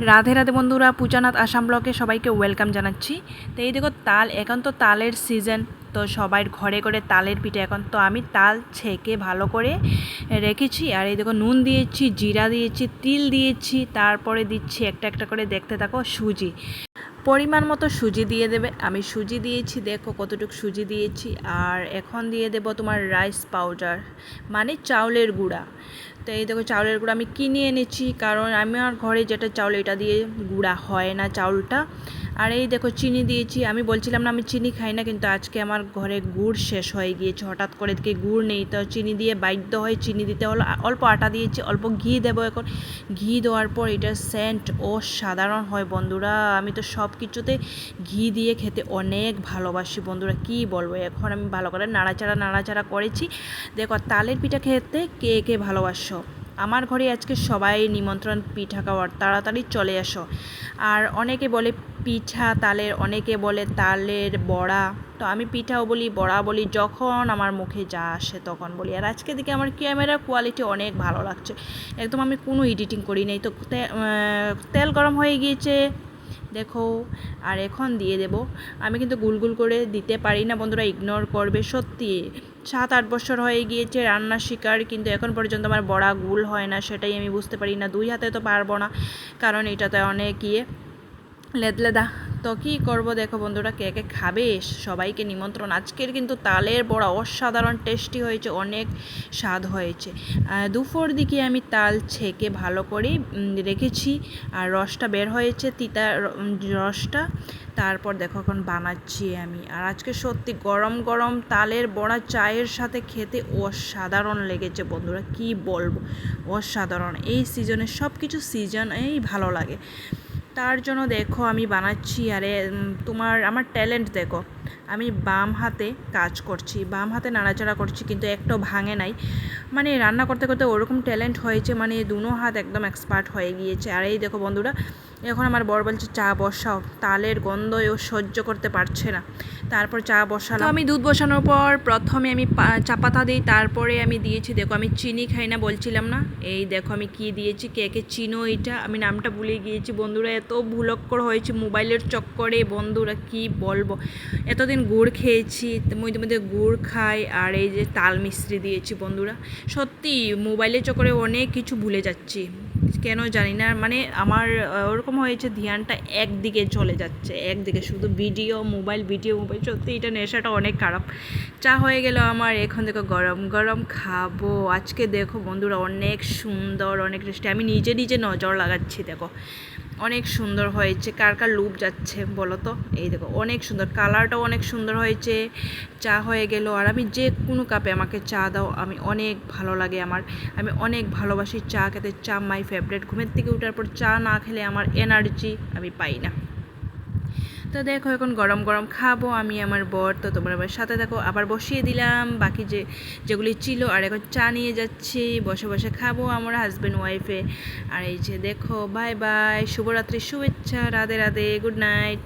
রাধে রাধে বন্ধুরা, পূজানাথ আসাম ব্লকে সবাইকে ওয়েলকাম জানাচ্ছি। তো এই দেখো তাল, এখন তো তালের সিজন, তো সবাই ঘরে করে তালের পিঠে। এখন তো আমি তাল ছেঁকে ভালো করে রেখেছি, আর এই দেখো নুন দিয়েছি, জিরা দিয়েছি, তিল দিয়েছি, তারপরে দিচ্ছি একটা একটা করে, দেখতে থাকো, সুজি। পরিমাণ মতো সুজি দিয়ে দেবে। আমি সুজি দিয়েছি, দেখো কতটুকু সুজি দিয়েছি। আর এখন দিয়ে দেবো তোমার রাইস পাউডার, মানে চাউলের গুঁড়া। তো এই দেখো চাউলের গুঁড়া আমি কিনে এনেছি, কারণ আমার ঘরে যেটা চাউল এটা দিয়ে গুঁড়া হয় না চাউলটা। আর এই দেখো চিনি দিয়েছি। আমি বলছিলাম না আমি চিনি খাই না, কিন্তু আজকে আমার ঘরে গুড় শেষ হয়ে গিয়েছে, হঠাৎ করে দেখি গুড় নেই, তো চিনি দিয়ে বাধ্য হয়ে চিনি দিতে হলো। অল্প আটা দিয়েছি, অল্প ঘি দেবো এখন। ঘি দেওয়ার পর এটার সেন্ট অসাধারণ হয় বন্ধুরা। আমি তো সব কিছুতে ঘি দিয়ে খেতে অনেক ভালোবাসি বন্ধুরা, কি বলবো। এখন আমি ভালো করে নাড়াচাড়া করেছি। দেখো তালের পিঠা খেতে কে কে ভালোবাসো। আমার ঘরে আজকে সবাই নিমন্ত্রণ পিঠা খাওয়ার, তাড়াতাড়ি চলে আসো। আর অনেকে বলে পিঠা তালের, অনেকে বলে তালের বড়া। তো আমি পিঠাও বলি, বড়া বলি, যখন আমার মুখে যা আসে তখন বলি। আর আজকে দিকে আমার ক্যামেরার কোয়ালিটি অনেক ভালো লাগছে, একদম আমি কোনো এডিটিং করি নাই। তো তেল গরম হয়ে গিয়েছে দেখো। আর এখন দিয়ে দেব। আমি কিন্তু গুলগুল করে দিতে পারি না বন্ধুরা, ইগনোর করবে। সত্যি 7-8 বছর হয়ে গিয়েছে রান্না শিকার, কিন্তু এখন পর্যন্ত আমার বড়া গুল হয় না, সেটাই আমি বুঝতে পারি না। 2 হাতে তো পারবো না, কারণ এটাতে অনেক লেদলেদা। তো কী করবো, দেখো বন্ধুরা, কে কে খাবে সবাইকে নিমন্ত্রণ। আজকের কিন্তু তালের বড়া অসাধারণ টেস্টি হয়েছে, অনেক স্বাদ হয়েছে। দুপুর দিকে আমি তাল ছেঁকে ভালো করে রেখেছি, আর রসটা বের হয়েছে, তিতা রসটা। তারপর দেখো এখন বানাচ্ছি আমি। আর আজকে সত্যি গরম গরম তালের বড়া চায়ের সাথে খেতে অসাধারণ লেগেছে বন্ধুরা, কি বলবো, অসাধারণ। এই সিজনে সব কিছু সিজনেই ভালো লাগে, তার জন্য দেখো আমি বানাচ্ছি। আরে আমার ট্যালেন্ট দেখো, আমি বাম হাতে কাজ করছি, বাম হাতে নাড়াচাড়া করছি, কিন্তু একটাও ভাঙে নাই। মানে রান্না করতে করতে ওরকম ট্যালেন্ট হয়েছে, মানে দুনো হাত একদম এক্সপার্ট হয়ে গিয়েছে। আর এই দেখো বন্ধুরা, এখন আমার বর বলছে চা বসাও, তালের গন্ধ ও সহ্য করতে পারছে না। তারপর চা বসালাম। তো আমি দুধ বসানোর পর প্রথমে আমি চা পাতা দিই, তারপরে আমি দিয়েছি, দেখো আমি চিনি খাই না বলছিলাম না, এই দেখো আমি কি দিয়েছি। কে কে চিনো এটা, আমি নামটা ভুলে গিয়েছি বন্ধুরা, এত ভুলক্কর হয়েছে মোবাইলের চক্করে বন্ধুরা, কি বলবো। এতদিন গুড় খেয়েছি, মধ্যে মধ্যে গুড় খাই, আর এই যে তাল মিশ্রি দিয়েছি বন্ধুরা। সত্যি মোবাইলের চক্করে অনেক কিছু ভুলে যাচ্ছি, কেন জানি না। মানে আমার ওরকম হয়েছে, ধ্যানটা একদিকে চলে যাচ্ছে, একদিকে শুধু ভিডিও মোবাইল, সত্যি এটা নেশাটা অনেক খারাপ। চা হয়ে গেল আমার, এখন দেখো গরম গরম খাবো। আজকে দেখো বন্ধুরা অনেক সুন্দর, অনেক টেস্টি। আমি নিজে নিজে নজর লাগাচ্ছি, দেখো অনেক সুন্দর হয়েছে। কার কার লুপ যাচ্ছে বলো তো। এই দেখো অনেক সুন্দর, কালারটাও অনেক সুন্দর হয়েছে। চা হয়ে গেল। আর আমি যে কোনো কাপে আমাকে চা দাও, আমি অনেক ভালো লাগে আমার, আমি অনেক ভালোবাসি চা খেতে। চা মাই ফেভারিট। ঘুমের থেকে ওঠার পর চা না খেলে আমার এনার্জি আমি পাই না। তো দেখো এখন গরম গরম খাবো আমি, আমার বর। তো তোমরা আমার সাথে দেখো, আবার বসিয়ে দিলাম বাকি যেগুলি ছিল, আর এখন চা নিয়ে যাচ্ছি, বসে বসে খাবো আমরা হাজব্যান্ড ওয়াইফে। আর এই যে দেখো, বাই বাই, শুভরাত্রি, শুভেচ্ছা, রাধে রাধে, গুড নাইট।